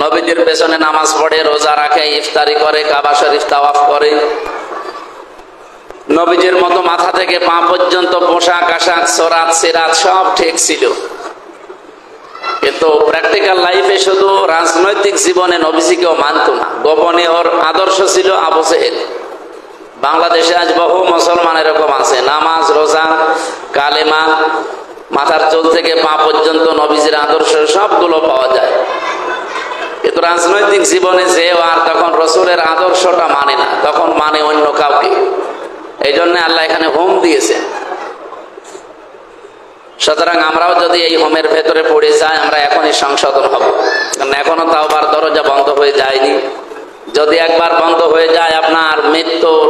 নবীজির পেছনে নামাজ পড়ে, রোজা রাখে, ইফতারি করে, কাবা শরীফ তাওয়াফ করে। নবীজির মতো মাথা থেকে পা পর্যন্ত পোশাক আশাক সরাত সিরাত সব ঠিক ছিল, কিন্তু প্র্যাকটিক্যাল লাইফে শুধু রাজনৈতিক জীবনে নবীজিকেও মানত না। গোপনে ওর আদর্শ ছিল আবু জেহেল। বাংলাদেশে আজ বহু মুসলমান এরকম আছে, নামাজ রোজা কালেমা মাথার চুল থেকে পা পর্যন্ত নবীজির আদর্শ সবগুলো পাওয়া যায়, কিন্তু রাজনৈতিক জীবনে যেও আর তখন রসুলের আদর্শটা মানে না, তখন মানে অন্য কাউকে। এই জন্য আল্লাহ এখানে হোম দিয়েছে। সুতরাং আমরাও যদি এই হোমের ভেতরে পড়ে যাই, আমরা এখনই সংশোধন হব, কারণ এখনো তাওবার দরজা বন্ধ হয়ে যায়নি। যদি একবার বন্ধ হয়ে যায়, আপনার মৃত্যুর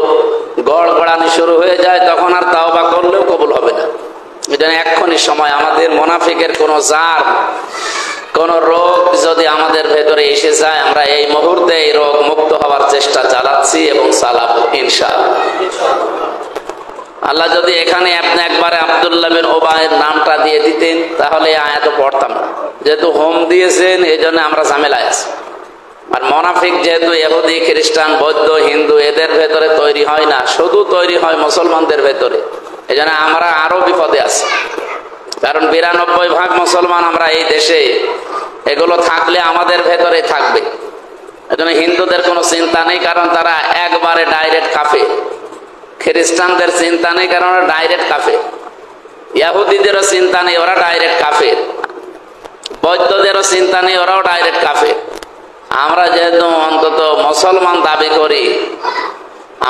গড়গড়ানি শুরু হয়ে যায়, তখন আর তাওবা করলেও কবুল হবে না। এই জন্য এখনই সময়। আমাদের মুনাফিকের কোনো জার, কোন রোগ যদি আমাদের ভেতরে এসে যায়, আমরা এই মুহূর্তে এই রোগ মুক্ত হওয়ার চেষ্টা চালাচ্ছি এবং চালাবো ইনশাআল্লাহ। আল্লাহ যদি এখানে আপনি একবারে আব্দুল্লাহ বিন উবাইয়ের নামটা দিয়ে দিতেন, তাহলে আয়াত পড়তাম না। যেহেতু হোম দিয়েছেন, এই জন্য আমরা ঝামেলায় আছি। আর মুনাফিক যেহেতু ইহুদি খ্রিস্টান বৌদ্ধ হিন্দু এদের ভেতরে তৈরি হয় না, শুধু তৈরি হয় মুসলমানদের ভেতরে। এই জন্য আমরা আরো বিপদে আছি, কারণ 92% মুসলমান আমরা এই দেশে। এগুলো থাকলে আমাদের ভেতরে থাকবে। এজন্য হিন্দুদের কোনো চিন্তা নেই, কারণ তারা একবারে ডাইরেক্ট কাফের। খ্রিস্টানদের চিন্তা নেই, কারণ ওরা ডাইরেক্ট কাফের। ইহুদিদেরও চিন্তা নেই, ওরা ডাইরেক্ট কাফের। বৌদ্ধদেরও চিন্তা নেই, ওরাও ডাইরেক্ট কাফের। আমরা যেহেতু অন্তত মুসলমান দাবি করি,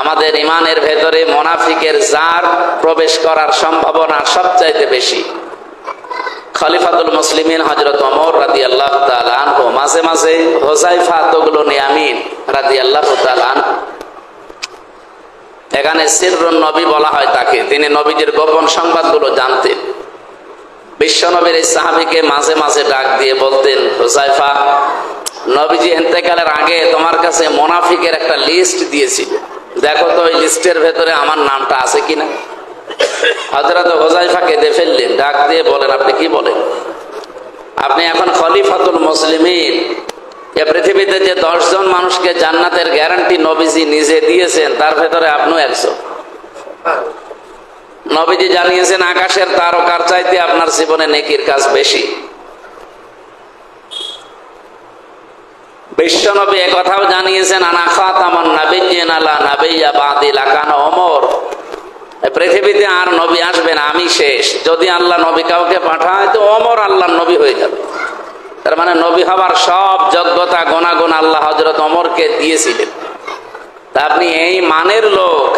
আমাদের ইমানের ভেতরে মুনাফিকের জার প্রবেশ করার সম্ভাবনা সবচাইতে বেশি। খলিফাতুল মুসলিমিন হযরত ওমর রাদিয়াল্লাহু তাআলা আনহু মাঝে মাঝে হুযায়ফা তুগলুনি আমিন রাদিয়াল্লাহু তাআলা আনহু, এখানে সিররুন নবী বলা হয় তাকে, তিনি নবীজির গোপন সংবাদগুলো জানতেন। বিশ্বনবীর এই সাহাবীকে মাঝে মাঝে ডাক দিয়ে বলতেন, হুযায়ফা, নবীজি ইন্তেকালের আগে তোমার কাছে মুনাফিকের একটা লিস্ট দিয়েছিল, দেখো তো ওই লিস্টের ভেতরে আমার নামটা আছে কিনা। হযরত হুযায়ফা কেঁদে ফেললেন, ডাক দিয়ে বলেন, আপনি কি বলেন? আপনি এখন খলিফাতুল মুসলিমিন, এ পৃথিবীতে যে 10 জন মানুষকে জান্নাতের গ্যারান্টি নবীজি নিজে দিয়েছেন, তার ভেতরে আপনিও একজন। নবীজি জানিয়েছেন আকাশের তারকার চাইতে আপনার জীবনে নেকির কাজ বেশি। বিশ্বনবী একথাও জানিয়েছেন, আনা খাতামুন নাবিয়্যিন লা নাবিয়্যা বাদি লাকানা ওমর, পৃথিবীতে আর নবী আসবে না, আমি শেষ। যদি আল্লাহ নবী কাউকে পাঠায়, তো ওমর আল্লাহর নবী হয়ে যাবে। তার মানে নবী হবার সব যোগ্যতা গুণাগুণ আল্লাহ হযরত ওমরকে দিয়েছিলেন। তা আপনি এই মানের লোক,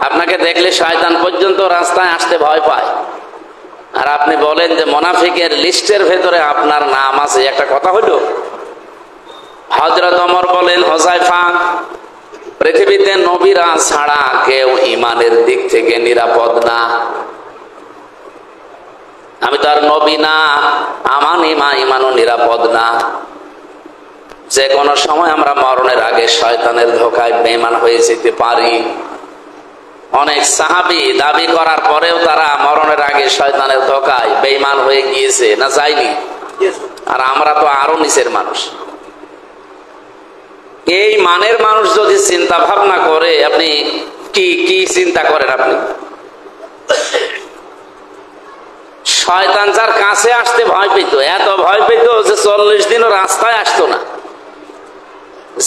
আপনাকে দেখলে শয়তান পর্যন্ত রাস্তায় আসতে ভয় পায়, আর আপনি বলেন যে মুনাফিকের লিস্টের ভেতরে আপনার নাম আছে। একটা কথা হলো, হযরত ওমর বলেন, হুযায়ফা, পৃথিবীতে নবীরা ছাড়া কেউ ইমানের দিক থেকে নিরাপদ না। আমি তো আর নবী না, আমার ইমানও নিরাপদ না। যে কোনো সময় আমরা মরণের আগে শয়তানের ধোঁকায় বেঈমান হয়ে যেতে পারি। অনেক সাহাবী দাবি করার পরেও তারা মরণের আগে শয়তানের ধোঁকায় বেঈমান হয়ে গিয়েছে, না যায়নি? আর আমরা তো আরো নিচের মানুষ। এই মানের মানুষ যদি চিন্তা ভাবনা করে, আপনি কি কি চিন্তা করেন? আপনি শয়তান যার কাছে আসতে ভয় পেত, এত ভয় পেত যে 40 দিনও রাস্তায় আসতো না।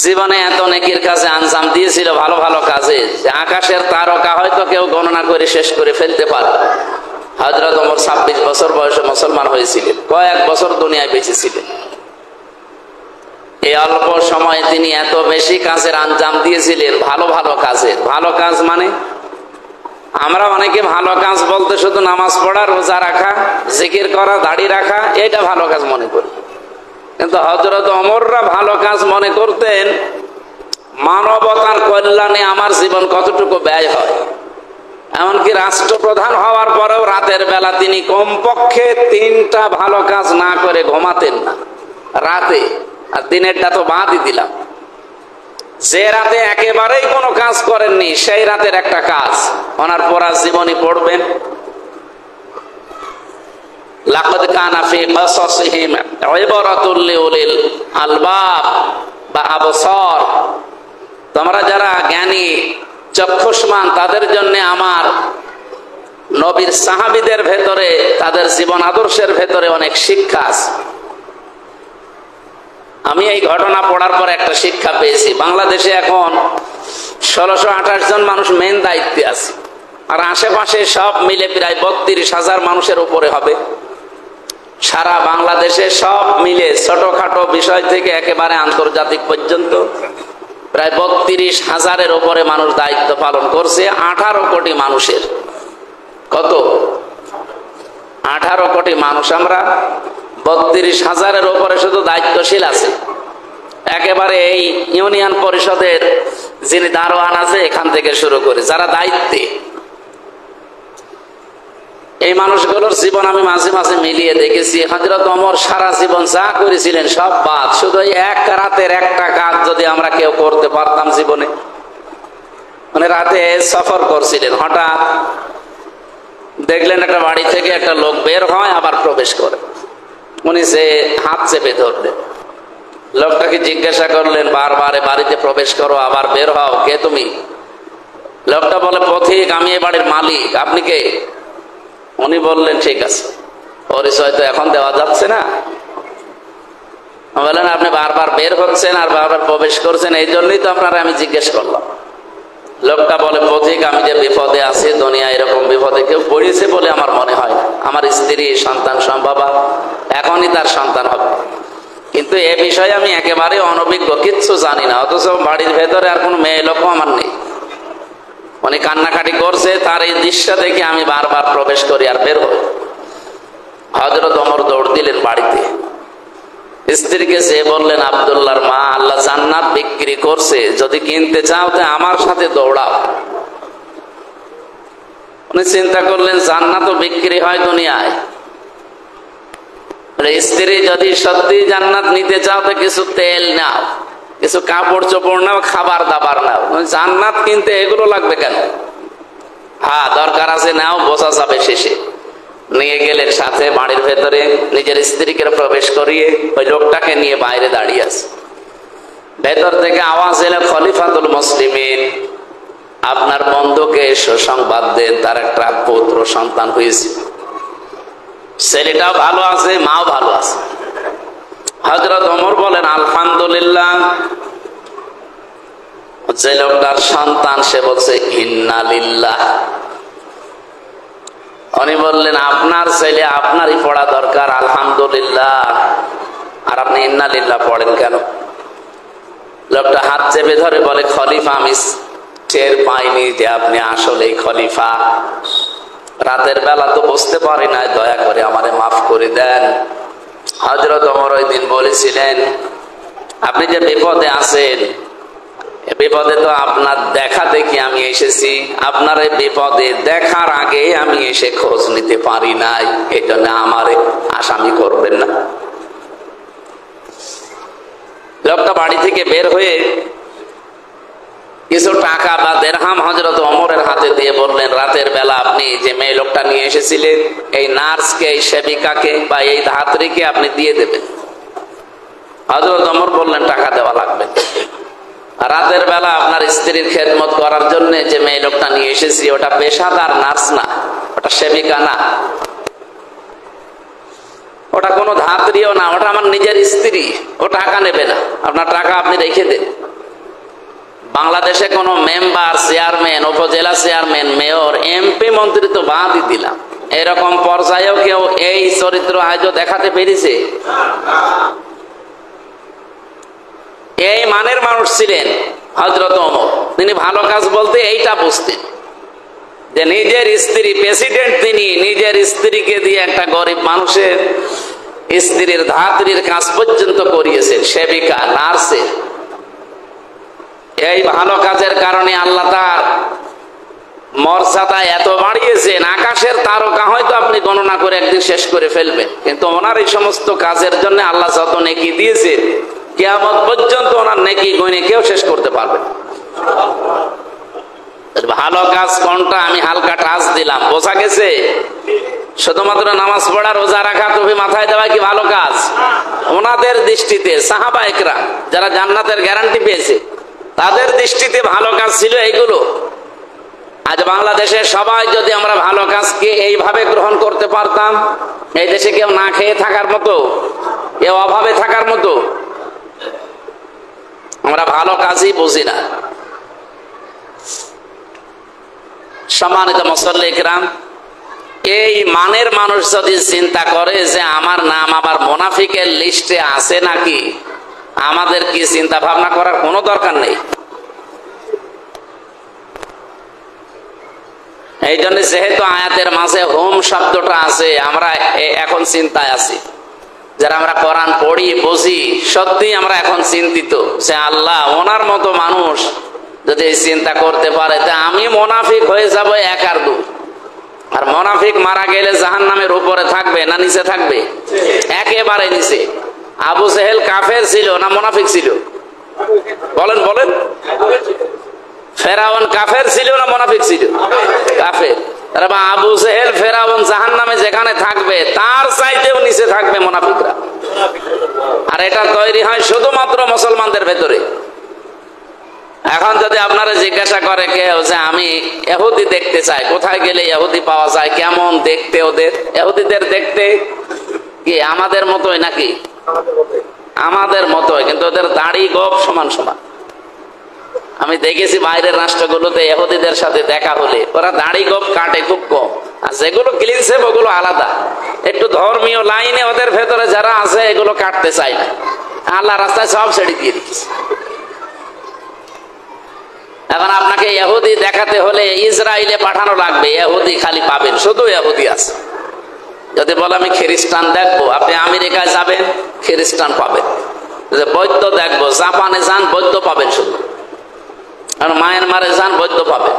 জীবনে এত নেকির কাজে আঞ্জাম দিয়েছিল, ভালো ভালো কাজে, যে আকাশের তারকা হয়তো কেউ গণনা করে শেষ করে ফেলতে পারে। হযরত ওমর 26 বছর বয়সে মুসলমান হয়েছিলেন, কয়েক বছর দুনিয়ায় বেঁচে ছিলেন। এই অল্প সময়ে তিনি এত বেশি কাজের আঞ্জাম দিয়েছিলেন, ভালো ভালো কাজের। ভালো কাজ মানে, আমরা অনেকে ভালো কাজ বলতে শুধু নামাজ পড়া, রোজা রাখা, জিকির করা, দাড়ি রাখা, এটা ভালো কাজ মনে করি। কিন্তু হযরত ওমররা ভালো কাজ মনে করতেন মানবতার কল্যাণে আমার জীবন কতটুকু ব্যয় হয়। এমনকি রাষ্ট্রপ্রধান হওয়ার পরেও রাতের বেলা তিনি কমপক্ষে 3টা ভালো কাজ না করে ঘুমাতেন না রাতে। আর দিনেরটা তো বাদই দিলাম, যে রাতে একেবারেই কোনো কাজ করেননি, সেই রাতের একটা কাজ ওনার পড়া জীবনী পড়বেন। লাকাদ কানা ফি কাসাসিহিম ইবরাতুল লিউলিল আলবাব বা আবসর, তোমরা যারা জ্ঞানী চক্ষুষ্মান, তাদের জন্য আমার নবীর সাহাবীদের ভেতরে, তাদের জীবন আদর্শের ভেতরে অনেক শিক্ষা আছে। আমি এই ঘটনা পড়ার পর একটা শিক্ষা পেয়েছি। বাংলাদেশে এখন 1628 জন মানুষ মেন দায়িত্বে আছে, আর আশেপাশে সব মিলে প্রায় 32,000 মানুষের উপরে হবে। সারা বাংলাদেশে সব মিলে ছোটখাটো বিষয় থেকে একেবারে আন্তর্জাতিক পর্যন্ত প্রায় 32,000-এর উপরে মানুষ দায়িত্ব পালন করছে। 18 কোটি মানুষের, কত? 18 কোটি মানুষ আমরা, 32,000-এর উপরে শুধু দায়িত্বশীল আছে। একেবারে এই ইউনিয়ন পরিষদের যিনি দারোয়ান আছে এখান থেকে শুরু করে যারা দায়িত্বে, এই মানুষগুলোর জীবন আমি মাঝে মাঝে মিলিয়ে দেখেছি। হযরত ওমর সারা জীবন যা করেছিলেন সব বাদ, শুধু এক রাতের একটা কাজ যদি আমরা কেউ করতে পারতাম জীবনে। মানে রাতে সফর করছিলেন, হঠাৎ দেখলেন একটা বাড়ি থেকে একটা লোক বের হয় আবার প্রবেশ করে। উনি সে হাত চেপে ধরলেন, লোকটাকে জিজ্ঞাসা করলেন বারবার, বাড়িতে প্রবেশ করো আবার বের হও, কে তুমি? লোকটা বলে, পথিক, আমি এ বাড়ির মালিক, আপনি কে? উনি বললেন, ঠিক আছে, পরিচয় তো এখন দেওয়া যাচ্ছে না। বললেন, আপনি বারবার বের হচ্ছেন আর বারবার প্রবেশ করছেন, এই জন্যই তো আপনারা আমি জিজ্ঞেস করলাম। লোকটা বলে, পথিক, আমি যে বিপদে আছি, দুনিয়া এরকম বিপদে কেউ পড়েছে বলে আমার মনে হয় না। আমার স্ত্রী সন্তান সম্ভবা, এখনই তার সন্তান হবে, কিন্তু এ বিষয়ে আমি একেবারে অনভিজ্ঞ, কিচ্ছু জানি না। অথচ বাড়ির ভেতরে আর কোনো মেয়ে লোকও আমার নেই। উনি কান্নাকাটি করছে, তার এই দৃশ্য দেখে আমি বারবার প্রবেশ করি আর বের হই। হযরত ওমর দৌড় দিলেন বাড়িতে, স্ত্রীকে সে বললেন, আব্দুল্লাহর মা, আল্লাহ জান্নাত বিক্রি করছে, যদি কিনতে চাও তো আমার সাথে দৌড়াও। উনি চিন্তা করলেন, জান্নাতও বিক্রি হয় দুনিয়ায়, স্ত্রী যদি সত্যি জান্নাত নিতে চাও তো কিছু তেল নাও, কিছু কাপড় চোপড় নাও, খাবার দাবার নাও, জান্নাত কিনতে এগুলো লাগবে কেন? হ্যাঁ, দরকার আছে নাও, বোঝা যাবে শেষে। নিয়ে গেলেন সাথে বাড়ির ভেতরে, নিজের স্ত্রীকে প্রবেশ করিয়ে ওই লোকটাকে নিয়ে বাইরে দাঁড়িয়ে আছে। ভেতর থেকে আওয়াজ এলো, খলিফাতুল মুসলিমিন, আপনার বন্ধুকে সুসংবাদ দেন, তার একটা পুত্র সন্তান হয়েছে, ছেলেটাও ভালো আছে, মাও ভালো আছে। হযরত ওমর বলেন, আলহামদুলিল্লাহ। যে লোকটার সন্তান সে বলছে ইন্না লিল্লাহ। উনি বললেন, আপনার ছেলে আপনারই পড়া দরকার আলহামদুলিল্লাহ, আর আপনি ইন্না লিল্লাহ পড়েন কেন? লোকটা হাত চেপে ধরে বলে, খলিফা, আমি টের পাইনি যে আপনি আসলেই খলিফা, রাতের বেলা তো বুঝতে পারি না, দয়া করে আমারে মাফ করে দেন। হযরত ওমর ওই দিন বলেছিলেন, আপনি যে বিপদে আছেন, বিপদে তো আপনার দেখা দেখি আমি এসেছি, আপনার এই বিপদে দেখার আগে আমি এসে খোঁজ নিতে পারি নাই, এই জন্য আমারে আসামি করবেন না। লোকটা বাড়ি থেকে বের হয়ে কিছু টাকা বা দিরহাম হযরত ওমরের হাতে দিয়ে বললেন, রাতের বেলা আপনি যে মেয়ে লোকটা নিয়ে এসেছিলেন, এই নার্সকে, এই সেবিকাকে বা এই ধাত্রীকে আপনি দিয়ে দেবেন। হযরত ওমর বললেন, টাকা দেওয়া লাগবে। রাতের বেলা আপনার স্ত্রীর খেদমত করার জন্য যে মেয়ে লোকটা নিয়ে এসেছি, ওটা পেশাদার নার্স না, ওটা সেবিকা না, ওটা কোনো ধাত্রীও না, ওটা আমার নিজের স্ত্রী, ও টাকা নেবে না, আপনার টাকা আপনি রেখে দেন। বাংলাদেশে কোনো মেম্বার, চেয়ারম্যান, উপজেলা চেয়ারম্যান, মেয়র, এমপি, মন্ত্রী তো বাদই দিলাম, এরকম পর্যায়েও কেউ এই চরিত্র আজও দেখাতে পেরেছে? এই মানের মানুষ ছিলেন হযরত ওমর। তিনি ভালো কাজ বলতে এইটা বুঝতেন যে নিজের স্ত্রী প্রেসিডেন্ট, তিনি নিজের স্ত্রীকে দিয়ে একটা গরিব মানুষের স্ত্রীর ধাত্রীর কাজ পর্যন্ত করিয়েছেন, সেবিকা, নার্সের। এই ভালো কাজের কারণে আল্লাহ তার মর্যাদা এত বাড়িয়েছেন, আকাশের তারকা হয়তো আপনি গণনা করে একদিন শেষ করে ফেলবেন, কিন্তু ওনার এই সমস্ত কাজের জন্য আল্লাহ যত নেকি দিয়েছেন, কিয়ামত পর্যন্ত ওনার নেকি গণে কেউ শেষ করতে পারবে না। ভালো কাজ কোনটা আমি হালকা টাচ দিলাম, বোঝা গেছে? শুধুমাত্র নামাজ পড়া, রোজা রাখা, টুপি মাথায় দেওয়া কি ভালো কাজ? ওনাদের দৃষ্টিতে সাহাবা একরাম যারা জান্নাতের গ্যারান্টি পেয়েছে, তাদের দৃষ্টিতে ভালো কাজ ছিল এইগুলো। আজ বাংলাদেশে সবাই যদি আমরা ভালো কাজকে এইভাবে গ্রহণ করতে পারতাম, এই দেশে কেউ না খেয়ে থাকার মতো, কেউ অভাবে থাকার মতো। আমরা ভালো কাজই বুঝি না। সম্মানিত মুসল্লি কিরাম, এই মানের মানুষ যদি চিন্তা করে যে আমার নাম আবার মুনাফিকের লিস্টে আছে নাকি, আমাদের কি চিন্তা ভাবনা করার কোনো দরকার নেই। এই জন্য যেহেতু আয়াতের মাঝে হোম শব্দটা আছে, আমরা এখন চিন্তায় আছি। যারা আমরা কোরআন পড়ি বুঝি, সত্যি আমরা এখন চিন্তিত যে আল্লাহ, ওনার মতো মানুষ যদি এই চিন্তা করতে পারে, তা আমি মুনাফিক হয়ে যাব এক আর দু। আর মুনাফিক মারা গেলে জাহান্নামের উপরে থাকবে না নিচে থাকবে? একেবারে নিচে। আবু জেহেল কাফের ছিল না মুনাফিক ছিল? বলেন বলেন। ফেরাউন কাফের ছিল না মুনাফিক ছিল? কাফের। আবু জেহেল, ফেরাউন জাহান্নামে যেখানে থাকবে, তার চাইতেও নিচে থাকবে মুনাফিকরা। আর এটা তৈরি হয় শুধুমাত্র মুসলমানদের ভেতরে। এখন যদি আপনারা জিজ্ঞাসা করে কেউ যে আমি ইহুদি দেখতে চাই, কোথায় গেলে ইহুদি পাওয়া যায়, কেমন দেখতে ওদের? ইহুদিদের দেখতে কি আমাদের মতোই নাকি? আমাদের মতোই, কিন্তু ওদের দাড়ি গোঁফ সমান সমান। আমি দেখেছি বাইরের রাষ্ট্রগুলোতে ইহুদিদের সাথে দেখা হলে ওরা দাড়ি গোঁফ কাটে খুব কম, আর যেগুলো ক্লিন শেভ ওগুলো আলাদা। একটু ধর্মীয় লাইনে ওদের ভেতরে যারা আছে এগুলো কাটতে চায় না, আল্লাহ রাস্তায় সব ছেড়ে দিয়ে দিচ্ছে। এখন আপনাকে ইহুদি দেখাতে হলে ইসরায়েলে পাঠানো লাগবে, ইহুদি খালি পাবেন, শুধু ইহুদি আছে। যদি বলে আমি খ্রিস্টান দেখবো, আপনি আমেরিকায় যাবেন, খ্রিস্টান পাবেন। বৌদ্ধ দেখবো, জাপানে যান, বৌদ্ধ পাবেন শুধু। আর মায়ানমারে যান, বৌদ্ধ পাবেন।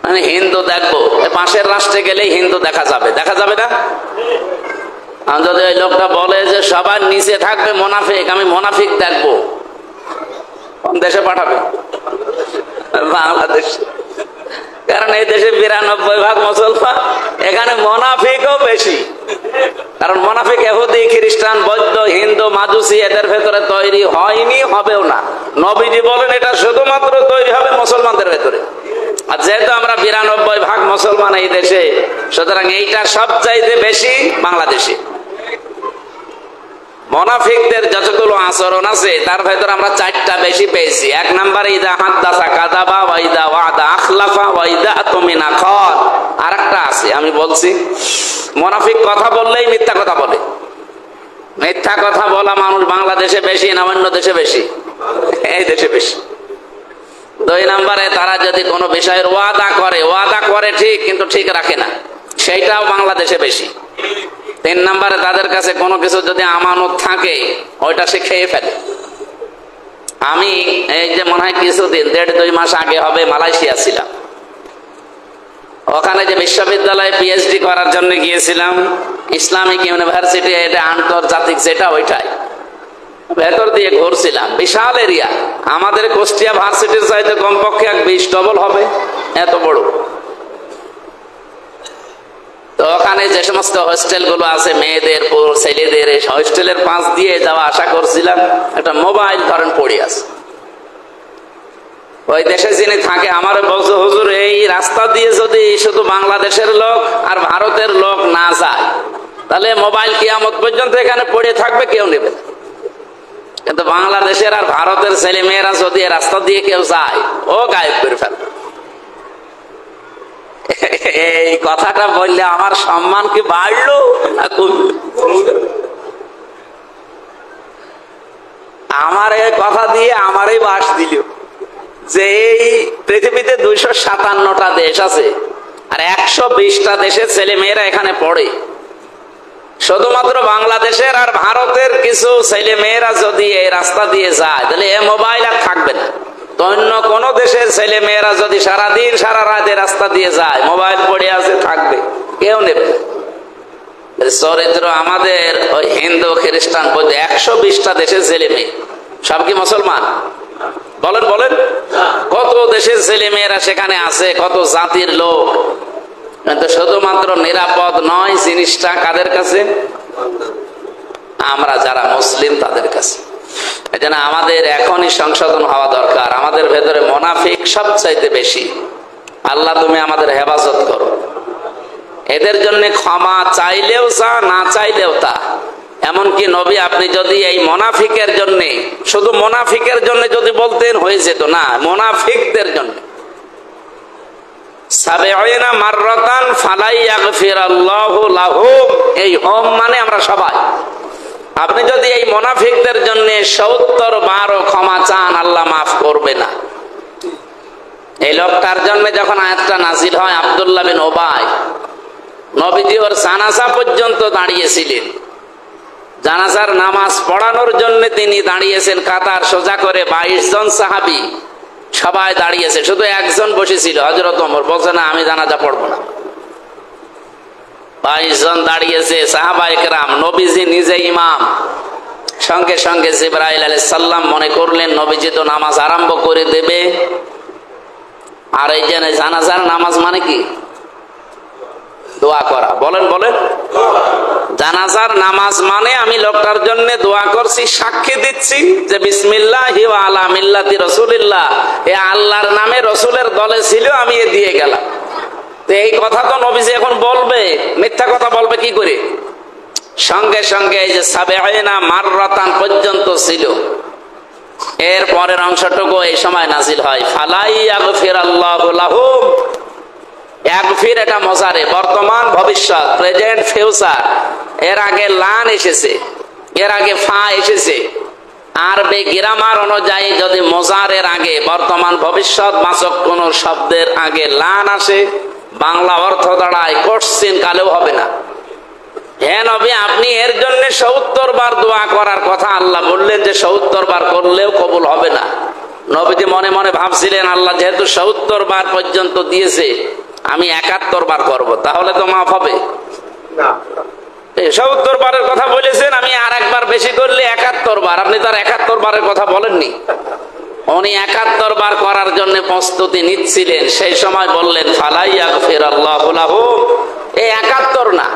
মানে হিন্দু দেখবো, পাশের রাষ্ট্রে গেলেই হিন্দু দেখা যাবে, দেখা যাবে না? যদি ওই লোকটা বলে যে সবার নিচে থাকবে মুনাফিক, আমি মুনাফিক দেখবো, কোন দেশে পাঠাবে? বাংলাদেশ। কারণ এই দেশে 92% মুসলমান, এখানে মুনাফিকও বেশি। কারণ মুনাফিক ইহুদি, খ্রিস্টান, বৌদ্ধ, হিন্দু, মাজুসি এদের ভেতরে তৈরি হয়নি, হবেও না। নবীজি বলেন এটা শুধুমাত্র তৈরি হবে মুসলমানদের ভেতরে। আর যেহেতু আমরা 92% মুসলমান এই দেশে, সুতরাং এইটা সবচাইতে বেশি বাংলাদেশে। মুনাফিকদের যতগুলো আচরণ আছে তার ভেতর আমরা 4টা বেশি পেয়েছি। 1 নম্বরে ইদা হাদাসা কাযাবা ওয়া ইদা ওয়াদা আখলাফা ওয়া ইদা আতমিনা খান। আরেকটা আছে, আমি বলছি, মুনাফিক কথা বললেই মিথ্যা কথা বলে। মিথ্যা কথা বলা মানুষ বাংলাদেশে বেশি না অন্য দেশে বেশি? এই দেশে বেশি। 2 নম্বরে তারা যদি কোনো বিষয়ের ওয়াদা করে ঠিক, কিন্তু ঠিক রাখে না, সেইটাও বাংলাদেশে বেশি। 3 নম্বরে তাদের কাছে কোনো কিছু যদি আমানত থাকে, ওইটা সে খেয়ে ফেলে। আমি এই যে মনে হয় কিছুদিন 1.5-2 মাস আগে হবে মালয়েশিয়া ছিলাম। ওখানে যে বিশ্ববিদ্যালয়ে পিএইচডি করার জন্য গিয়েছিলাম, ইসলামিক ইউনিভার্সিটি, এটা আন্তর্জাতিক যেটা, ওইটাই ভেতর দিয়ে ঘুরছিলাম। বিশাল এরিয়া, আমাদের কুষ্টিয়া ভার্সিটির চাইতে কমপক্ষে 20 ডবল হবে, এত বড়। তো ওখানে যে সমস্ত হোস্টেল গুলো আছে মেয়েদের, ছেলেদের, এই হোস্টেলের পাশ দিয়ে যাওয়া আশা করছিলাম, একটা মোবাইল ধরেন পড়ে আছে। ওই দেশে যিনি থাকে আমার বলছে, হুজুর এই রাস্তা দিয়ে যদি শুধু বাংলাদেশের লোক আর ভারতের লোক না যায়, তাহলে মোবাইল কিয়ামত পর্যন্ত এখানে পড়ে থাকবে, কেউ নেবে না। কিন্তু বাংলাদেশের আর ভারতের ছেলে মেয়েরা যদি রাস্তা দিয়ে কেউ যায়, ও গায়েব করে ফেলবে। এই কথাটা বললে আমার সম্মান কি বাড়লো না কমলো? আমার এই কথা দিয়ে আমারই বাস দিল যে এই পৃথিবীতে 257টা দেশ আছে, আর 120টা দেশের ছেলে মেয়েরা এখানে পড়ে। শুধুমাত্র বাংলাদেশের আর ভারতের কিছু ছেলে মেয়েরা যদি এই রাস্তা দিয়ে যায়, তাহলে এ মোবাইল আর থাকবে না। তো অন্য কোন দেশের ছেলে মেয়েরা যদি সারাদিন সারা রাত রাস্তা দিয়ে যায়, মোবাইল পড়ে আছে, থাকবে, কেউ নেবে। চরিত্র আমাদের ওই হিন্দু, খ্রিস্টান, বৌদ্ধ 120টা দেশের ছেলে মেয়ে সব কি মুসলমান? বলেন বলেন। কত দেশের ছেলে মেয়েরা সেখানে আছে, কত জাতির লোক, কিন্তু শুধুমাত্র নিরাপদ নয় জিনিসটা কাদের কাছে? আমরা যারা মুসলিম তাদের কাছে। এজন্য আমাদের এখনই সংশোধন হওয়া দরকার। আমাদের ভেতরে মুনাফিক সবচাইতে বেশি। আল্লাহ তুমি আমাদের হেফাজত করো। এদের জন্য ক্ষমা চাইলেও তা, না চাইলেও তা। এমনকি নবী আপনি যদি এই মুনাফিকের জন্য, শুধু মুনাফিকের জন্য যদি বলতেন হয়ে যেত না, মুনাফিকদের জন্য সাবেঈনা মাররাতান ফালাই ইয়াগফিরাল্লাহু লাহুম, এই হোম মানে আমরা সবাই। আপনি যদি এই মুনাফিকদের জন্য 70 বারও ক্ষমা চান, আল্লাহ মাফ করবে না। এই লোকটার জন্য যখন আয়াতটা নাযিল হয়, আব্দুল্লাহ বিন উবাই, নবীজি ওর জানাজা পর্যন্ত দাঁড়িয়েছিলেন। জানাজার নামাজ পড়ানোর জন্য তিনি দাঁড়িয়েছেন কাতার সোজা করে। 22 জন সাহাবী সবাই দাঁড়িয়েছে, শুধু একজন বসেছিল, হযরত ওমর। বলছে না, আমি জানাজা পড়বো না। 22 জন দাঁড়িয়েছে সাহাবায়ে কেরাম, নবীজি নিজে ইমাম। সঙ্গে সঙ্গে জিবরাইল আলাইহিস সালাম মনে করলেন নবীজি তো নামাজ আরম্ভ করে দেবে। আর এই যে জানাজার নামাজ মানে কি? দোয়া করা। বলেন বলেন। জানাজার নামাজ মানে আমি লোকটার জন্য দোয়া করছি, সাক্ষী দিচ্ছি যে বিসমিল্লাহি ওয়া আলা মিল্লাতি রাসূলিল্লাহ, এ আল্লাহর নামে রাসূলের দলে ছিল, আমি এ দিয়ে গেলাম। তো এই কথা তো নবীজি এখন বলবে, মিথ্যা কথা বলবে কি করে? সঙ্গে সঙ্গে এই যে সাবেঈনা মাররাতান পর্যন্ত ছিল। এর পরের অংশটুকু এই সময় নাযিল হয়, ফালাই ইয়াগফিরাল্লাহু লাহুম। ইয়াগফির এটা মজারে, বর্তমান ভবিষ্যৎ, প্রেজেন্ট ফিউচার। এর আগে লান এসেছে, এর আগে ফা এসেছে। আরবি গ্রামার অনুযায়ী যদি মোজারের আগে বর্তমান ভবিষ্যৎ বাচক কোন শব্দের আগে লান আসে, বাংলা অর্থ দাঁড়ায় কোশ্চিন কালেও হবে না। হ্যাঁ নবী, আপনি এর জন্য 70 বার দোয়া করার কথা আল্লাহ বললেন যে 70 বার করলেও কবুল হবে না। নবীজি মনে মনে ভাবছিলেন, আল্লাহ যেহেতু 70 বার পর্যন্ত দিয়েছে, আমি 71 বার করব, তাহলে তো মাফ হবে না। 70 বারের কথা বলেছেন, আমি আর একবার বেশি করলে 71 বার। আপনি তার 71 বারের কথা বলেননি। উনি 71 বার করার জন্য প্রস্তুতি নিচ্ছিলেন। সেই সময় বললেন ফালাই ইয়াগফিরাল্লাহু লাহুম। এই 71 না,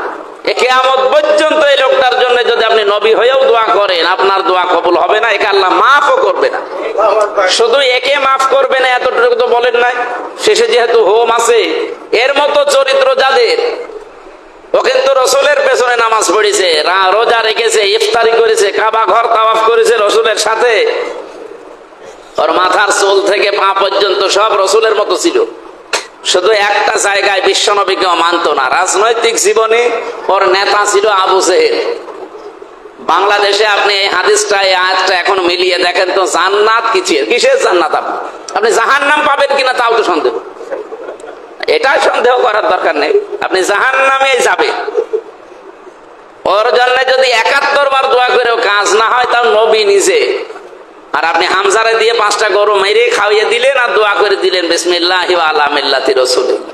এ কিয়ামত পর্যন্ত এই লোকটার জন্য যদি আপনি নবী হয়েও দোয়া করেন, আপনার দোয়া কবুল হবে না, একে আল্লাহ মাফও করবে না। শুধু একে মাফ করবে না এতটুকু তো বলেন নাই। শেষে যেহেতু হোম আছে, এর মতো চরিত্র যাদের, ও কিন্তু রসুলের পেছনে নামাজ পড়েছে, রোজা রেখেছে, ইফতারি করেছে, কাবা ঘর তাওয়াফ করেছে রসুলের সাথে। ওর মাথার চুল থেকে পা পর্যন্ত সব রসুলের মতো ছিল। শুধু একটা জায়গায় বিশ্বনবীকেও মানত না, রাজনৈতিক জীবনে ওর নেতা ছিল আবু জেহেল। বাংলাদেশে আপনি এই হাদিসটা, এই আয়াতটা এখন মিলিয়ে দেখেন তো, জান্নাত কিসের জান্নাত? আপনি জাহান্নাম পাবেন কিনা তাও তো সন্দেহ। এটাই সন্দেহ করার দরকার নেই, আপনি জাহান্নামে যাবেন। ওর জন্য যদি 71 বার দোয়া করেও কাজ না হয়, তাও নবী নিজে। আর আপনি হামজারে দিয়ে 5টা গরু মেরে খাওয়িয়ে দিলেন আর দোয়া করে দিলেন বিসমিল্লাহি ওয়া আলা মিল্লাতি রাসূলিল্লাহ।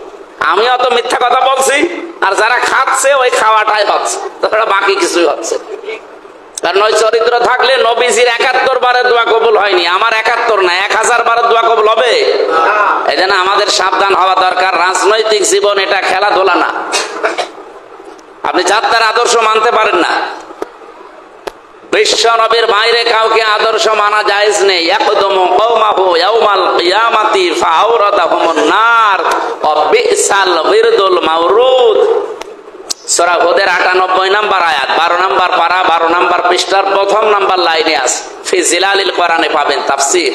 আমি অত মিথ্যা কথা বলছি, আর যারা খাচ্ছে ওই খাওয়াটাই হচ্ছে, তাছাড়া বাকি কিছুই হচ্ছে। কারণ ওই চরিত্র থাকলে নবীজির 71 বারের দোয়া কবুল হয়নি, আমার 71 না 1000 বারের দোয়া কবুল হবে। এই জন্য আমাদের সাবধান হওয়া দরকার। রাজনৈতিক জীবন এটা খেলাধুলা না। আপনি যার তার আদর্শ মানতে পারেন না। বিশ্ব নবীর বাইরে কাউকে আদর্শ মানা জায়েজ নেই। ইয়াকদুমু কওমাহু ইয়াউমাল কিয়ামাতি ফাআওরাদাহুমুন নার ওয়া বিসাল বিরদুল মাওরুদ। সূরা হুদের 98 নম্বর আয়াত, 12 নম্বর পারা, 12 নম্বর পৃষ্ঠার 1ম নম্বর লাইনে আছে। ফি জিলালিল কোরআনে পাবেন তাফসীর।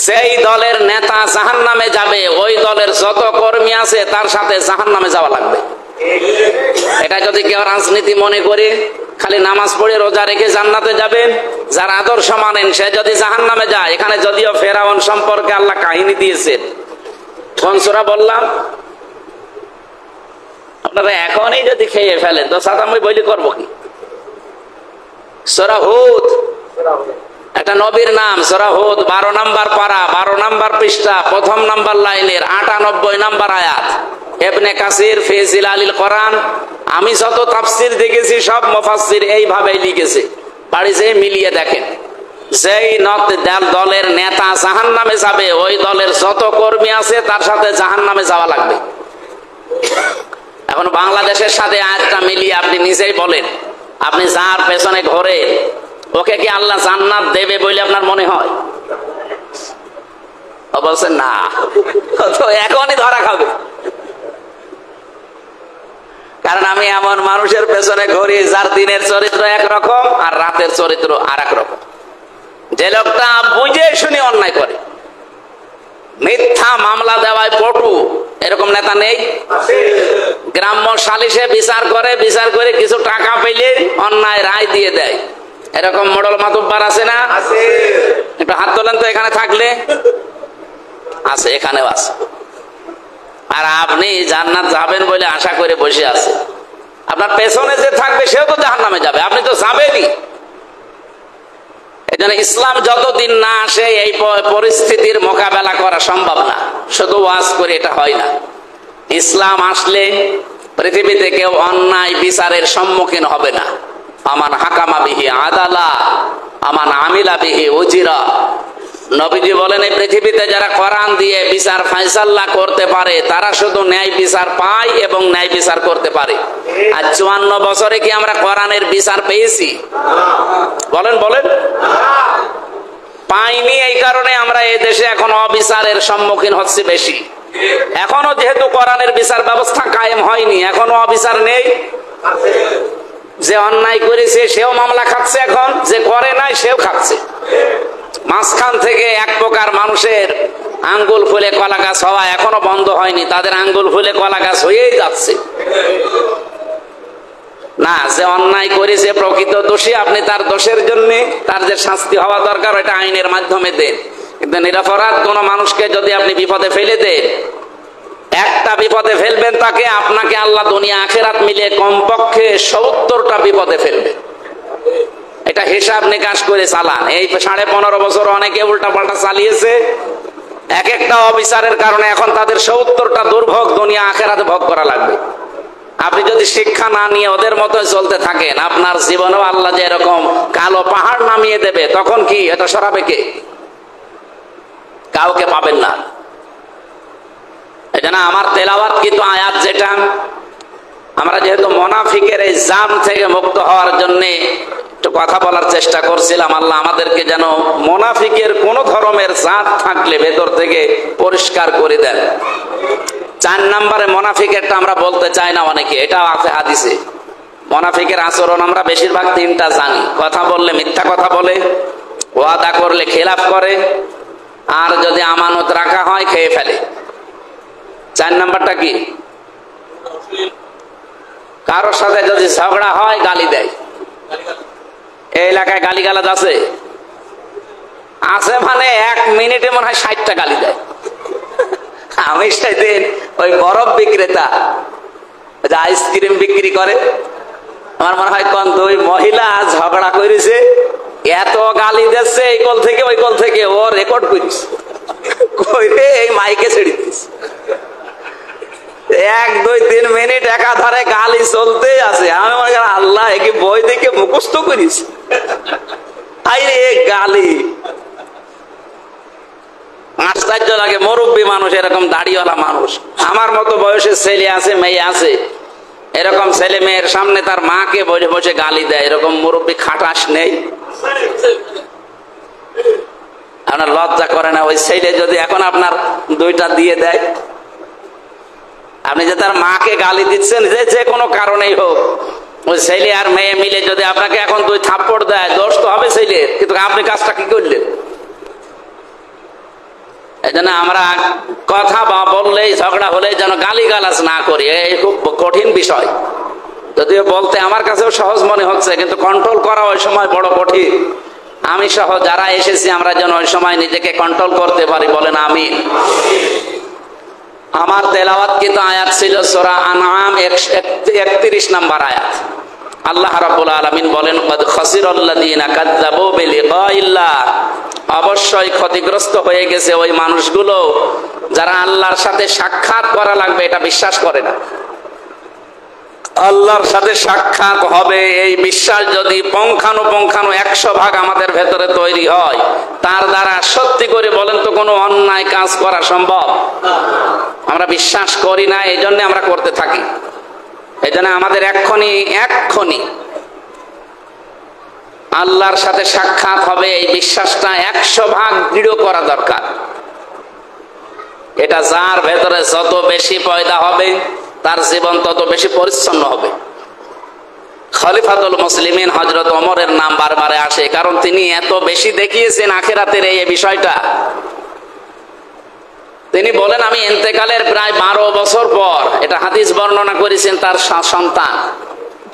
সেই দলের নেতা জাহান্নামে যাবে, ওই দলের যত কর্মী আছে তার সাথে জাহান্নামে যাওয়া লাগবে। এটা যদি কেউ রাজনীতি মনে করে খালি নামাজ পড়ে রোজা রেখে জান্নাতে যাবেন, যার আদর্শ মানেন সে যদি জাহান্নামে যায়, এখানে যদিও ফেরাউন সম্পর্কে আল্লাহ কাহিনী দিয়েছেন, কোন সূরা বললাম? আপনারা এখনই যদি খেয়ে ফেলেন তো সাদামই বলি করবো কি? সূরা হুদ, একটা নবীর নাম। সূরা হুদ 12 নম্বর পারা, 12 নম্বর পৃষ্ঠা, 1ম নম্বর লাইনের 98 নম্বর আয়াত। ইবনে কাসির ফি জিলালিল কোরআন, আমি যত তাফসীর দেখেছি সব মুফাসসির এইভাবেই লিখেছে, বাড়ি যেয়ে মিলিয়ে দেখেন। যেই দলের নেতা জাহান্নামে যাবে, ওই দলের যত কর্মী আছে তার সাথে জাহান্নামে যাওয়া লাগবে। এখন বাংলাদেশের সাথে আয়াতটা মিলিয়ে আপনি নিজেই বলেন, আপনি যার পেছনে ঘোরে ওকে কি আল্লাহ জান্নাত দেবে বলে আপনার মনে হয়? ও বলছেন না, তো এখনই ধরা খাবে। কারণ আমি এমন মানুষের পেছনে ঘুরি যার দিনের চরিত্র একরকম আর রাতের চরিত্র আর এক রকম। যে লোকটা বুঝে শুনে অন্যায় করে, মিথ্যা মামলা দেওয়ায় পটু, এরকম নেতা নেই? গ্রাম্য সালিশে বিচার করে কিছু টাকা পেলে অন্যায় রায় দিয়ে দেয়, এরকম মোড়ল মাতুব্বার আছে না? একটু হাত তোলেন তো এখানে থাকলে। আছে, এখানেও আছে। আর আপনি জান্নাত যাবেন বলে আশা করে বসে আছে, আপনার পেছনে যে থাকবে সেও তো জাহান্নামে যাবে, আপনি তো যাবেনই। এই জন্য ইসলাম যতদিন না আসে এই পরিস্থিতির মোকাবেলা করা সম্ভব না। শুধু ওয়াজ করে এটা হয় না। ইসলাম আসলে পৃথিবীতে কেউ অন্যায় বিচারের সম্মুখীন হবে না। আমান হাকামা বিহি আদালা, আমান আমিলা বিহি উজিরা। নবীজি বলেন, এই পৃথিবীতে যারা কোরআন দিয়ে বিচার ফায়সাল্লা করতে পারে তারা শুধু ন্যায় বিচার পায় এবং ন্যায় বিচার করতে পারে। আর 54 বছরে কি আমরা কোরআনের বিচার পেয়েছি? বলেন বলেন, পাইনি। এই কারণে আমরা এই দেশে এখন অবিচারের সম্মুখীন হচ্ছে বেশি। এখনো যেহেতু কোরআনের বিচার ব্যবস্থা কায়েম হয়নি, এখনো অবিচার নেই। যে অন্যায় করেছে সেও মামলা খাচ্ছে, এখন যে করে নাই সেও খাচ্ছে। মাঝখান থেকে এক প্রকার মানুষের আঙ্গুল ফুলে কলা গাছ হওয়া এখনো বন্ধ হয়নি, তাদের আঙ্গুল ফুলে কলা গাছ হয়েই যাচ্ছে। না, যে অন্যায় করেছে প্রকৃত দোষী, আপনি তার দোষের জন্য তার যে শাস্তি হওয়া দরকার ওটা আইনের মাধ্যমে দেন। কিন্তু নিরপরাধ কোন মানুষকে যদি আপনি বিপদে ফেলে দেন, একটা বিপদে ফেলবেন তাকে, আপনাকে আল্লাহ দুনিয়া আখিরাত মিলিয়ে কমপক্ষে 70টা বিপদে ফেলবে। এটা হিসাব নিকাশ করে চালান। এই 15.5 বছর অনেকে উল্টা পাল্টা চালিয়েছে, এক একটা অবিচারের কারণে এখন তাদের 70টা দুর্ভোগ দুনিয়া আখিরাতে ভোগ করা লাগবে। আপনি যদি শিক্ষা না নিয়ে ওদের মতো চলতে থাকেন, আপনার জীবনেও আল্লাহ যে এরকম কালো পাহাড় নামিয়ে দেবে, তখন কি এটা সরাবে কে? কাউকে পাবেন না। এই জন্য আমার তেলাওয়াত কিন্তু আয়াত যেটা, আমরা যেহেতু মুনাফিকের এই জাম থেকে মুক্ত হওয়ার জন্য একটু কথা বলার চেষ্টা করছিলাম, আল্লাহ আমাদেরকে যেন মুনাফিকের কোন ধরনের জাত থাকলে ভেতর থেকে পরিষ্কার করে দেন। 4 নম্বরে মুনাফিকেরটা আমরা বলতে চাই না অনেকে, এটাও আছে হাদিসে। মুনাফিকের আচরণ আমরা বেশিরভাগ 3টা জানি। কথা বললে মিথ্যা কথা বলে, ওয়াদা করলে খেলাফ করে, আর যদি আমানত রাখা হয় খেয়ে ফেলে। 4 নম্বরটা কি? কারোর সাথে যদি ঝগড়া হয় গালি দেয়। এই এলাকায় গালিগালাজ আছে? আছে মানে 1 মিনিটে মনে হয় 60টা গালি দেয়। আমি সেদিন ওই বরফ বিক্রেতা যে আইসক্রিম বিক্রি করে, আমার মনে হয় কোন 2 মহিলা ঝগড়া করেছে, এত গালি দিচ্ছে এই কল থেকে ওই কল থেকে, ও রেকর্ড করিস কইরে এই মাইকে ছেড়ে দিস। 1, 2, 3 মিনিট একাধারে গালি চলতে আছে। আমি মনে করি আল্লাহ একে বই দেখে মুখস্থ করিস। আইরে গালি আশ্চর্য লাগে। মুরব্বী মানুষ, এরকম দাড়িওয়ালা মানুষ, আমার মতো বয়সের ছেলে আছে মেয়ে আছে, এরকম ছেলে মেয়ের সামনে তার মাকে বসে বসে গালি দেয়, এরকম মুরব্বী খাটাস নেই? আপনার লজ্জা করে না? ওই ছেলে যদি এখন আপনার 2টা দিয়ে দেয়, আপনি যে তার মাকে গালি দিচ্ছেন যে কোনো কারণেই হোক, ওই ছেলে আর মেয়ে মিলে যদি আপনাকে এখন 2 থাপ্পড় দেয়, দোষ তো হবে ছেলের, কিন্তু আপনি কাজটা কি করলেন? এই জন্য আমরা কথা বা বললেই ঝগড়া হলে যেন গালিগালাজ না করি, এই খুব কঠিন বিষয়। যদিও বলতে আমার কাছেও সহজ মনে হচ্ছে, কিন্তু কন্ট্রোল করা ওই সময় বড় কঠিন। আমি সহ যারা এসেছি আমরা যেন ওই সময় নিজেকে কন্ট্রোল করতে পারি। বলেন আমিন। আমার তেলাওয়াত কিন্তু আয়াত ছিল সূরা আনআম 31 নম্বর আয়াত। আল্লাহ রাব্বুল আলামিন বলেন, ক্বাদ খাসিরাল্লাযীনা কাযযাবু বিলিকাইল্লাহ, অবশ্যই ক্ষতিগ্রস্ত হয়ে গেছে ওই মানুষগুলো যারা আল্লাহর সাথে সাক্ষাৎ করা লাগবে এটা বিশ্বাস করে না। আল্লাহর সাথে সাক্ষাৎ হবে এই বিশ্বাস যদি পুঙ্খানুপুঙ্খানু 100 ভাগ আমাদের ভেতরে তৈরি হয়, তার দ্বারা সত্যি করে বলেন তো কোনো অন্যায় কাজ করা সম্ভব? আমরা বিশ্বাস করি না, এই জন্য আমরা করতে থাকি। এই জন্য আমাদের এক্ষুনি আল্লাহর সাথে সাক্ষাৎ হবে এই বিশ্বাসটা 100 ভাগ দৃঢ় করা দরকার। এটা যার ভেতরে যত বেশি পয়দা হবে তার জীবন তত বেশি পরিচ্ছন্ন হবে। খলিফাতুল মুসলিমিন হযরত ওমরের নাম বারবার আসে, কারণ তিনি এত বেশি দেখিয়েছেন আখিরাতের এই বিষয়টা। তিনি বলেন, আমি ইন্তেকালের প্রায় 12 বছর পর, এটা হাদিস বর্ণনা করেছেন তার সন্তান,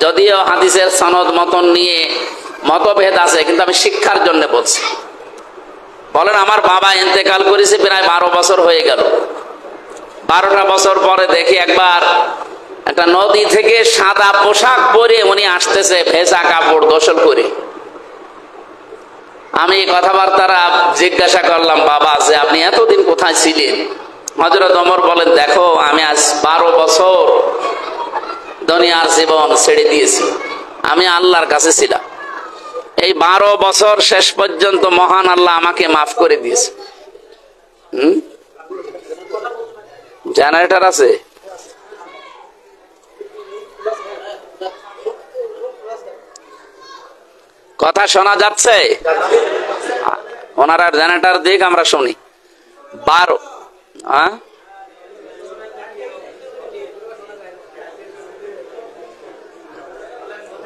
যদিও হাদিসের সনদ মতন নিয়ে মতভেদ আছে, কিন্তু আমি শিক্ষার জন্য বলছি। বলেন, আমার বাবা ইন্তেকাল করেছে প্রায় 12 বছর হয়ে গেল। 12টা বছর পরে দেখি একবার একটা নদী থেকে সাদা পোশাক পরে উনি আসতেছে, ভেজা কাপড় গোসল করে। আমি কথাবার্তারা জিজ্ঞাসা করলাম, বাবা যে আপনি এতদিন কোথায় ছিলেন? হযরত ওমর বলেন, দেখো আমি আজ 12 বছর দুনিয়ার জীবন ছেড়ে দিয়েছি, আমি আল্লাহর কাছে ছিলাম। এই 12 বছর শেষ পর্যন্ত মহান আল্লাহ আমাকে মাফ করে দিয়েছে। জেনারেটর আছে? কথা শোনা যাচ্ছে? ওনারা জেনারেটর দিক, আমরা শুনি। 12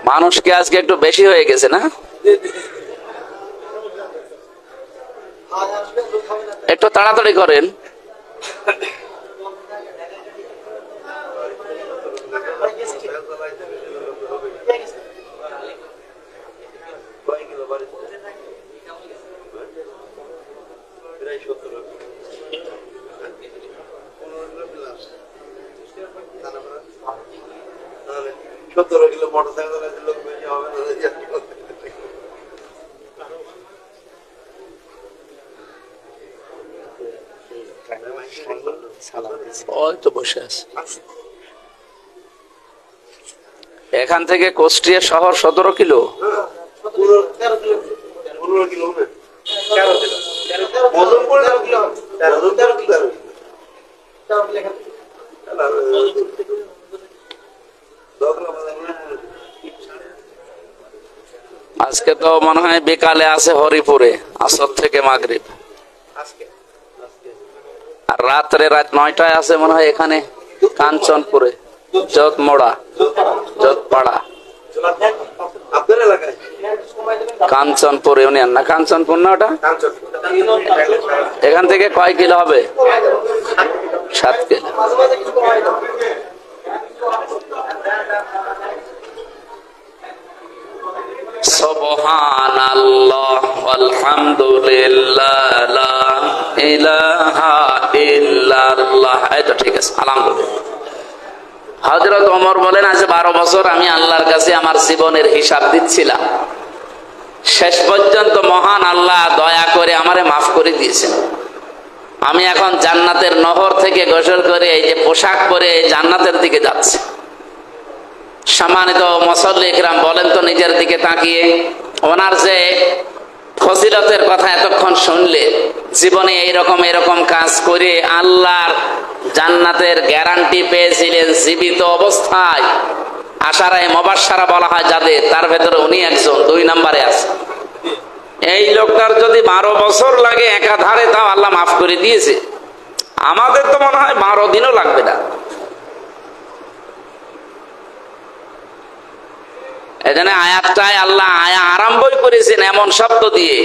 মানুষকে আজকে একটু বেশি হয়ে গেছে না? একটু তাড়াতাড়ি করেন। এখান থেকে কুষ্টিয়া শহর 17 কিলো। আজকে তো মনে হয় বিকালে আছে হরিপুরে, আসর থেকে মাগরিব। আর রাত 9টায় আছে মনে হয় এখানে কাঞ্চনপুরে, যোধপাড়া কাঞ্চনপুর ইউনিয়ন না, কাঞ্চনপুর না ওটা? এখান থেকে কয় কিলো হবে? 7 কিলো। সুবহানাল্লাহ আলহামদুলিল্লাহ লা ইলাহা ইল্লাল্লাহ। এই তো ঠিক আছে, আলহামদুলিল্লাহ। হযরত ওমর বলেন, আজ 12 বছর আমি আল্লাহর কাছে আমার জীবনের হিসাব দিচ্ছিলাম। শেষ পর্যন্ত মহান আল্লাহ দয়া করে আমারে মাফ করে দিয়েছেন। আমি এখন জান্নাতের নহর থেকে গোসল করে এই যে পোশাক পরে জান্নাতের দিকে যাচ্ছি। সম্মানিত মুসল্লি ইকরাম, বলেন তো নিজের দিকে তাকিয়ে, ওনার যে ফজিলতের কথা এতক্ষণ শুনলে, জীবনে এরকম কাজ করে আল্লাহর জান্নাতের গ্যারান্টি পেয়েছিলেন জীবিত অবস্থায়। আশারায়ে মুবাশশারা বলা হয় যাদের, তার ভেতরে উনি একজন 2 নম্বরে আছে। এই লোকটার যদি 12 বছর লাগে একাধারে, তাও আল্লাহ মাফ করে দিয়েছে। আমাদের তো মনে হয় 12 দিনও লাগবে না। এখানে আয়াতটায় আল্লাহ আরম্ভই করেছেন এমন শব্দ দিয়ে,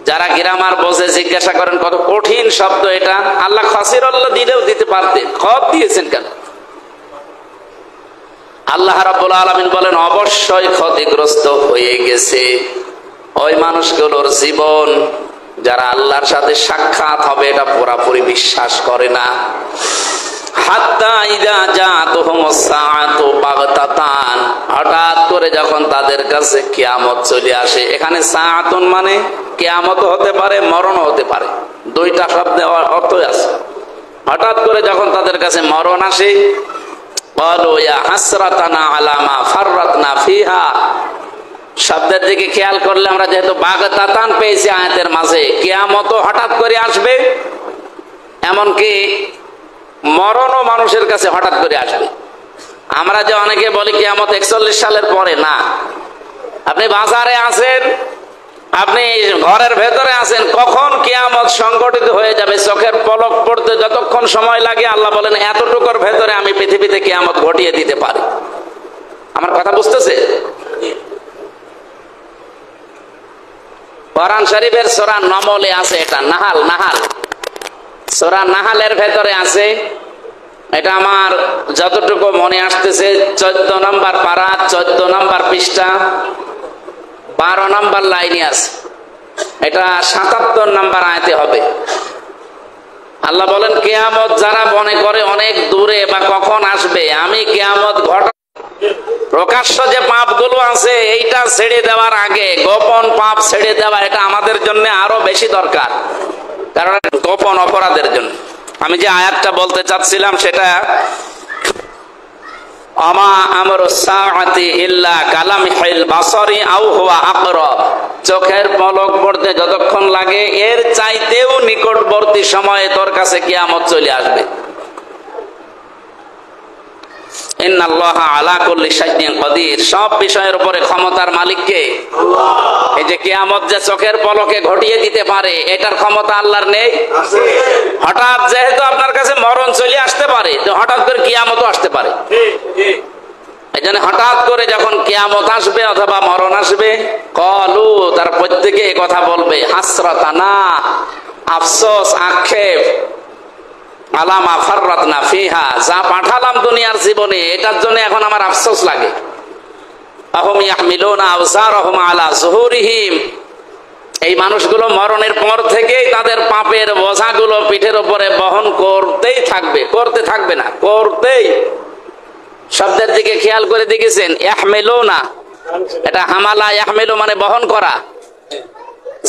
যারা গ্রামার বোঝে জিজ্ঞাসা করেন কত কঠিন শব্দ এটা। আল্লাহ খাসিরাল্লাহ দিলেও দিতে পারতেন, খত দিয়েছেন কেন? আল্লাহ রাব্বুল আলামিন বলেন, অবশ্যই ক্ষতিগ্রস্ত হয়ে গেছে ওই মানুষগুলোর জীবন যারা আল্লাহর সাথে সাক্ষাৎ হবে এটা পুরোপুরি বিশ্বাস করে না। হাত্তা ইযা জাআতুহুমুস সাআতু বাগতাতান, হঠাৎ করে যখন তাদের কাছে কিয়ামত চলে আসে। এখানে সাআতুন মানে কিয়ামত হতে পারে, মরণ হতে পারে, 2টা শব্দে অর্থ আছে। হঠাৎ করে যখন তাদের কাছে মরণ আসে, ক্বালু ইয়া হাসরাতানা আলা মা ফাররাতনা ফিহা। শব্দের দিকে খেয়াল করলে আমরা যেহেতু বাগতাতান পেয়েছি আয়াতের মাঝে, কিয়ামত হঠাৎ করে আসবে, এমনকি মরণও মানুষের কাছে হঠাৎ করে আসবে। আমরা যে অনেকে বলি কিয়ামত 41 সালের পরে, না। আপনি বাজারে আছেন, আপনি ঘরের ভেতরে আছেন, কখন কিয়ামত সংগঠিত হয়ে যাবে চোখের পলক পড়তে যতক্ষণ সময় লাগে, আল্লাহ বলেন এতটুকুর ভেতরে আমি পৃথিবীতে কিয়ামত ঘটিয়ে দিতে পারি। আমার কথা বুঝতেছে? কোরআন শরীফের সূরা নমলে আছে, এটা নাহাল, সূরা নাহালের ভেতরে আছে। এটা আমার যতটুকু মনে আসতেছে 14 নম্বর পারা, 14 নম্বর পৃষ্ঠা, 12 নম্বর লাইনে আছে। এটা 77 নম্বর আয়াতে হবে। আল্লাহ বলেন কিয়ামত যারা মনে করে অনেক দূরে বা কখন আসবে, আমি কিয়ামত প্রকাশ্য যে পাপগুলো আছে এইটা ছেড়ে দেওয়ার আগে গোপন পাপ ছেড়ে দেওয়া, এটা আমাদের জন্য আরো বেশি দরকার। কারণ গোপন অপরাধের জন্য আমি যে আয়াতটা বলতে চাচ্ছিলাম সেটা, আমা আমরুস সাআতি ইল্লা কালামহিল বাসারি আও হুয়া আকরাব। চোখের পলক পড়তে যতক্ষণ লাগে এর চাইতেও নিকটবর্তী সময়ে তোর কাছে কিয়ামত চলে আসবে। ইন্নাল্লাহা আলা কুল্লি শাইইন কাদির। সব বিষয়ের উপরে ক্ষমতার মালিক কে? আল্লাহ। এই যে কিয়ামত যে চোখের পলকে ঘটিয়ে দিতে পারে, এটার ক্ষমতা আল্লাহর নেই? আছে। হঠাৎ যেহেতু আপনার কাছে মরণ চলে আসতে পারে, তো হঠাৎ করে কিয়ামতও আসতে পারে। এই জন্য হঠাৎ করে যখন কিয়ামত আসবে অথবা মরণ আসবে, ক্বালু, তার প্রত্যেকে এই কথা বলবে, হাসরাতানা, আফসোস, আক্ষেপ, আলা মা ফাররাতনা ফিহা, যা পাঠালাম দুনিয়ার জীবনে এটার জন্য এখন আমার আফসোস লাগে। আহুম ইয়াহমিলুনা আওজারহুম আলা যুহুরিহিম। এই মানুষগুলো মরণের পর থেকেই তাদের পাপের বোঝাগুলো পিঠের উপরে বহন করতেই থাকবে, করতে থাকবে না, করতেই। শব্দের দিকে খেয়াল করে দেখেছেন, ইয়াহমিলুনা, এটা হামালা, ইয়াহমিলু মানে বহন করা।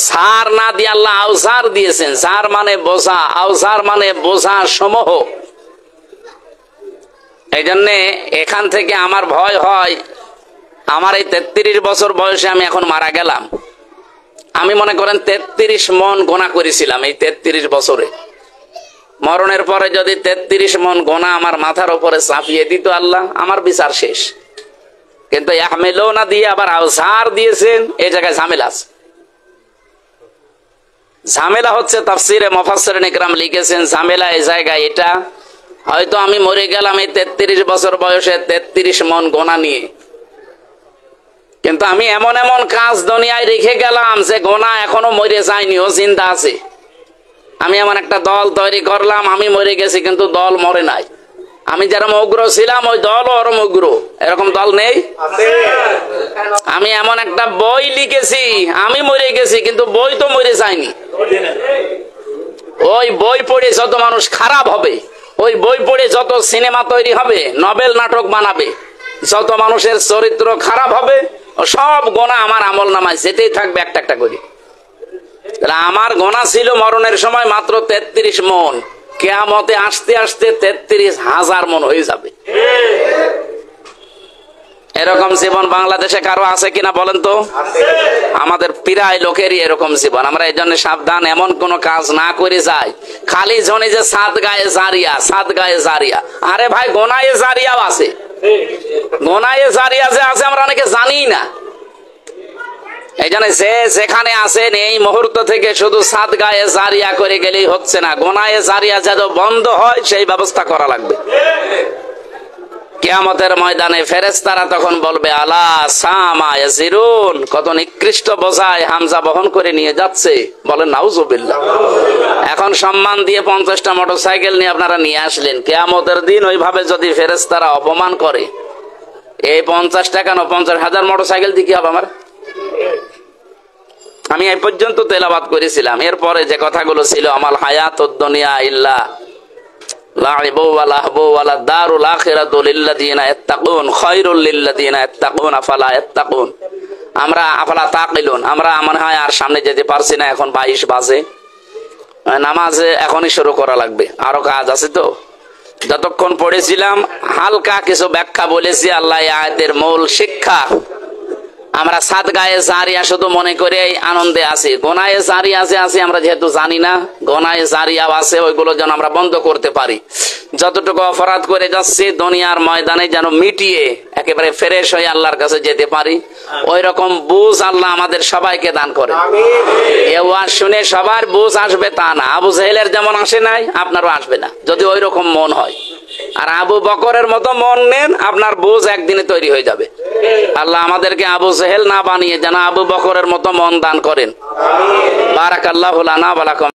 ঝার না দিয়ে আল্লাহ আওজার দিয়েছেন। ঝার মানে বোঝা, আওজার মানে বোঝা সমূহ। এই জন্যে এখান থেকে আমার ভয় হয়, আমার এই 33 বছর বয়সে আমি এখন মারা গেলাম, আমি মনে করেন 33 মন গোনা করেছিলাম এই 33 বছরে। মরণের পরে যদি 33 মন গোনা আমার মাথার উপরে চাপিয়ে দিত আল্লাহ, আমার বিচার শেষ। কিন্তু ইয়াহমিলুনা দিয়ে আবার আওজার দিয়েছেন, এই জায়গায় ঝামেলা আছে। ঝামেলা হচ্ছে, তাফসিরে মুফাসসিরিন ইকরাম লিখেছেন, ঝামেলা এই জায়গায় এটা, হয়তো আমি মরে গেলাম এই 33 বছর বয়সে 33 মন গোনা নিয়ে, কিন্তু আমি এমন এমন কাজ দুনিয়ায় রেখে গেলাম যে গোনা এখনো মরে যায়নি, ও জিন্দা আছে। আমি এমন একটা দল তৈরি করলাম, আমি মরে গেছি কিন্তু দল মরে নাই। আমি যেরকম উগ্র ছিলাম ওই দল ওরম উগ্র, এরকম দল নেই? আমি এমন একটা বই লিখেছি, আমি মরে গেছি কিন্তু বই তো মরে যায়নি। ওই বই পড়ে যত মানুষ খারাপ হবে, ওই বই পড়ে যত সিনেমা তৈরি হবে, নভেল নাটক বানাবে, যত মানুষের চরিত্র খারাপ হবে, সব গোনা আমার আমল নামায় যেতেই থাকবে একটা একটা করে। আমার গোনা ছিল মরণের সময় মাত্র 33 মন, কিয়ামতে আসতে আসতে 33,000 মন হয়ে যাবে। এরকম জীবন বাংলাদেশে কারো আছে কিনা বলেন তো? আমাদের প্রায় লোকেরই এরকম জীবন। আমরা এই জন্য সাবধান, এমন কোন কাজ না করে যাই। খালি জনে যে সাদগায়ে জারিয়া, সাদগায়ে জারিয়া, আরে ভাই গোনায়ে জারিয়াও আছে। গোনায়ে জারিয়া যে আছে আমরা অনেকে জানি না। এই জন্য যে যেখানে আছেন এই মুহূর্ত থেকে শুধু সাদগায়ে জারিয়া করে গেলেই হচ্ছে না, গোনায়ে জারিয়া যেন বন্ধ হয় সেই ব্যবস্থা করা লাগবে। কিয়ামতের ময়দানে ফেরেশতারা তখন বলবে, আলা সামা ইয়াজিরুন, কত নিকৃষ্ট বোঝায় হামজা বহন করে নিয়ে যাচ্ছে। বলেন নাউজুবিল্লাহ। এখন সম্মান দিয়ে 50টা মোটরসাইকেল নিয়ে আপনারা নিয়ে আসলেন, কিয়ামতের দিন ওইভাবে যদি ফেরেশতারা অপমান করে, এই 50টা কেন 50,000 মোটরসাইকেল দিয়ে কি হবে আমার? আমি এই পর্যন্ত তেলাওয়াত করেছিলাম, এরপরে যে কথাগুলো ছিল, আমাল হায়াতুদ দুনিয়া ইল্লা লাইবু ওয়া লাহবু ওয়া দারুল আখিরাতু লিল্লাযিনা ইয়াত্তাকুন খায়রুল লিল্লাযিনা ইয়াত্তাকুন আফালা ইয়াত্তাকুন। আমরা আফালা তাকিলুন, আমরা মনে হয় আর সামনে যেতে পারছি না, এখন 22 বাজে, নামাজ এখনই শুরু করা লাগবে, আরো কাজ আছে তো। যতক্ষণ পড়েছিলাম হালকা কিছু ব্যাখ্যা বলেছি। আল্লাহ এই আয়াতের মূল শিক্ষা, আমরা সাদগায়ে জারিয়া শুধু মনে করে আনন্দে আছি, গোনায়ে জারিয়া আছে আমরা যেহেতু জানি না গোনায়ে জারিয়া আছে, ওইগুলো যেন আমরা বন্ধ করতে পারি। যতটুকু অপরাধ করে যাচ্ছি দুনিয়ার ময়দানে যেন মিটিয়ে একেবারে ফ্রেশ হয়ে আল্লাহর কাছে যেতে পারি, ওই রকম বুঝ আল্লাহ আমাদের সবাইকে দান করে। এ ওয়াজ শুনে সবার বুঝ আসবে তা না, আবু জাহেলের যেমন আসে নাই আপনারও আসবে না যদি ওই রকম মন হয়। আর আবু বকরের মতো মন নেন, আপনার বুঝ একদিনে তৈরি হয়ে যাবে। আল্লাহ আমাদেরকে আবু জাহেল না বানিয়ে যেন আবু বকরের মতো মন দান করেন। বারাকাল্লাহু লানা ওয়া লাকুম।